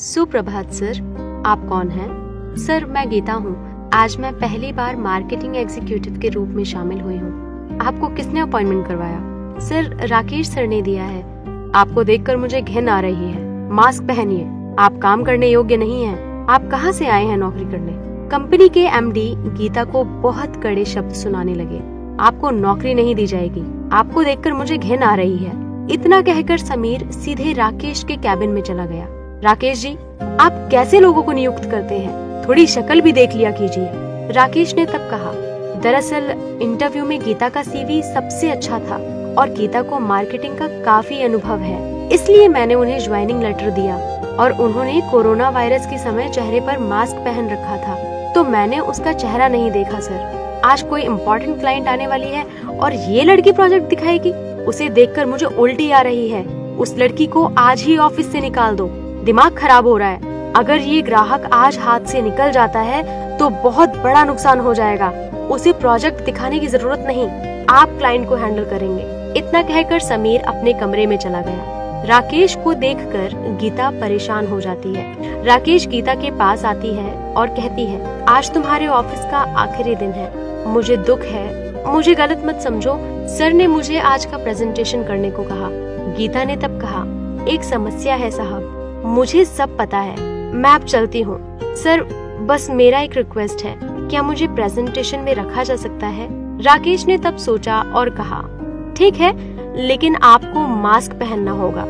सुप्रभात सर, आप कौन हैं? सर, मैं गीता हूँ। आज मैं पहली बार मार्केटिंग एग्जीक्यूटिव के रूप में शामिल हुई हूँ। आपको किसने अपॉइंटमेंट करवाया? सर, राकेश सर ने दिया है। आपको देखकर मुझे घिन आ रही है। मास्क पहनिए, आप काम करने योग्य नहीं हैं। आप कहाँ से आए हैं नौकरी करने? कंपनी के एमडी गीता को बहुत कड़े शब्द सुनाने लगे। आपको नौकरी नहीं दी जाएगी। आपको देखकर मुझे घिन आ रही है। इतना कहकर समीर सीधे राकेश के कैबिन में चला गया। राकेश जी, आप कैसे लोगों को नियुक्त करते हैं? थोड़ी शक्ल भी देख लिया कीजिए। राकेश ने तब कहा, दरअसल इंटरव्यू में गीता का सीवी सबसे अच्छा था और गीता को मार्केटिंग का काफी अनुभव है, इसलिए मैंने उन्हें ज्वाइनिंग लेटर दिया और उन्होंने कोरोना वायरस के समय चेहरे पर मास्क पहन रखा था, तो मैंने उसका चेहरा नहीं देखा सर। आज कोई इम्पोर्टेंट क्लाइंट आने वाली है और ये लड़की प्रोजेक्ट दिखाएगी। उसे देखकर मुझे उल्टी आ रही है। उस लड़की को आज ही ऑफिस से निकाल दो। दिमाग खराब हो रहा है। अगर ये ग्राहक आज हाथ से निकल जाता है तो बहुत बड़ा नुकसान हो जाएगा। उसे प्रोजेक्ट दिखाने की जरूरत नहीं, आप क्लाइंट को हैंडल करेंगे। इतना कहकर समीर अपने कमरे में चला गया। राकेश को देखकर गीता परेशान हो जाती है। राकेश गीता के पास आती है और कहती है, आज तुम्हारे ऑफिस का आखिरी दिन है। मुझे दुख है, मुझे गलत मत समझो। सर ने मुझे आज का प्रेजेंटेशन करने को कहा। गीता ने तब कहा, एक समस्या है साहब, मुझे सब पता है, मैं अब चलती हूँ। सर, बस मेरा एक रिक्वेस्ट है, क्या मुझे प्रेजेंटेशन में रखा जा सकता है? राकेश ने तब सोचा और कहा, ठीक है, लेकिन आपको मास्क पहनना होगा।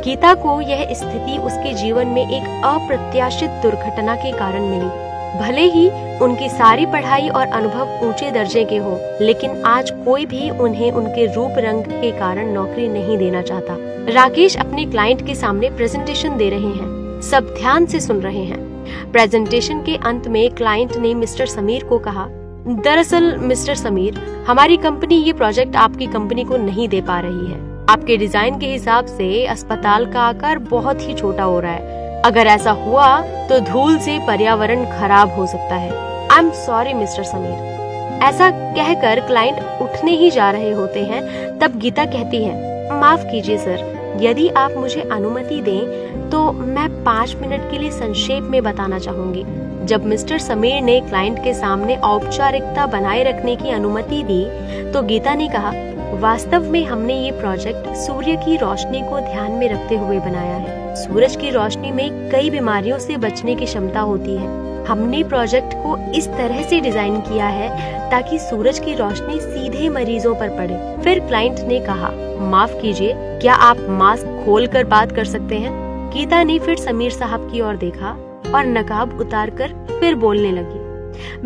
गीता को यह स्थिति उसके जीवन में एक अप्रत्याशित दुर्घटना के कारण मिली। भले ही उनकी सारी पढ़ाई और अनुभव ऊंचे दर्जे के हो, लेकिन आज कोई भी उन्हें उनके रूप रंग के कारण नौकरी नहीं देना चाहता। राकेश अपने क्लाइंट के सामने प्रेजेंटेशन दे रहे हैं। सब ध्यान से सुन रहे हैं। प्रेजेंटेशन के अंत में क्लाइंट ने मिस्टर समीर को कहा, दरअसल मिस्टर समीर, हमारी कंपनी ये प्रोजेक्ट आपकी कंपनी को नहीं दे पा रही है। आपके डिजाइन के हिसाब से अस्पताल का आकार बहुत ही छोटा हो रहा है। अगर ऐसा हुआ तो धूल से पर्यावरण खराब हो सकता है। I am sorry mister Sameer. ऐसा कहकर क्लाइंट उठने ही जा रहे होते हैं, तब गीता कहती है, माफ कीजिए सर, यदि आप मुझे अनुमति दें तो मैं 5 मिनट के लिए संक्षेप में बताना चाहूंगी। जब मिस्टर समीर ने क्लाइंट के सामने औपचारिकता बनाए रखने की अनुमति दी तो गीता ने कहा, वास्तव में हमने ये प्रोजेक्ट सूर्य की रोशनी को ध्यान में रखते हुए बनाया है। सूरज की रोशनी में कई बीमारियों से बचने की क्षमता होती है। हमने प्रोजेक्ट को इस तरह से डिजाइन किया है ताकि सूरज की रोशनी सीधे मरीजों पर पड़े। फिर क्लाइंट ने कहा, माफ कीजिए, क्या आप मास्क खोलकर बात कर सकते हैं? गीता ने फिर समीर साहब की ओर देखा और नकाब उतारकर फिर बोलने लगी।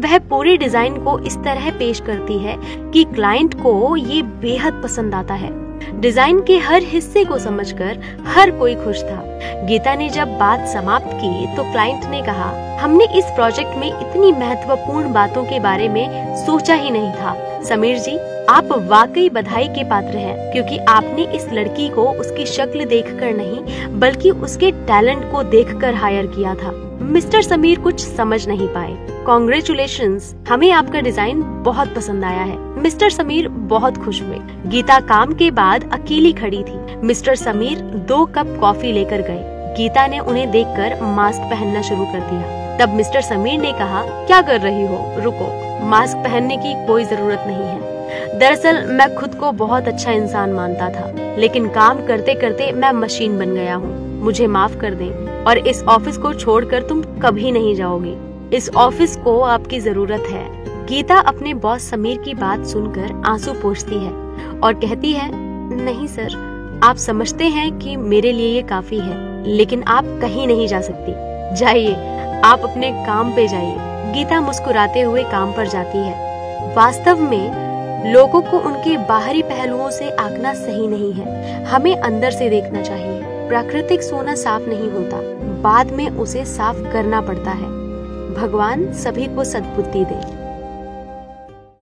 वह पूरे डिजाइन को इस तरह पेश करती है कि क्लाइंट को ये बेहद पसंद आता है। डिजाइन के हर हिस्से को समझकर हर कोई खुश था। गीता ने जब बात समाप्त की तो क्लाइंट ने कहा, हमने इस प्रोजेक्ट में इतनी महत्वपूर्ण बातों के बारे में सोचा ही नहीं था। समीर जी, आप वाकई बधाई के पात्र हैं, क्योंकि आपने इस लड़की को उसकी शक्ल देखकर नहीं बल्कि उसके टैलेंट को देखकर हायर किया था। मिस्टर समीर कुछ समझ नहीं पाए। कॉन्ग्रेचुलेशंस, हमें आपका डिजाइन बहुत पसंद आया है। मिस्टर समीर बहुत खुश हुए। गीता काम के बाद अकेली खड़ी थी। मिस्टर समीर 2 कप कॉफी लेकर गए। गीता ने उन्हें देखकर मास्क पहनना शुरू कर दिया। तब मिस्टर समीर ने कहा, क्या कर रही हो? रुको, मास्क पहनने की कोई जरूरत नहीं है। दरअसल मैं खुद को बहुत अच्छा इंसान मानता था, लेकिन काम करते करते मैं मशीन बन गया हूँ। मुझे माफ कर दें और इस ऑफिस को छोड़कर तुम कभी नहीं जाओगे। इस ऑफिस को आपकी जरूरत है। गीता अपने बॉस समीर की बात सुनकर आंसू पोंछती है और कहती है, नहीं सर, आप समझते हैं कि मेरे लिए ये काफी है, लेकिन आप कहीं नहीं जा सकती। जाइए, आप अपने काम पे जाइए। गीता मुस्कुराते हुए काम पर जाती है। वास्तव में लोगों को उनके बाहरी पहलुओं से आंकना सही नहीं है। हमें अंदर से देखना चाहिए। प्राकृतिक सोना साफ नहीं होता, बाद में उसे साफ करना पड़ता है। भगवान सभी को सद्बुद्धि दे।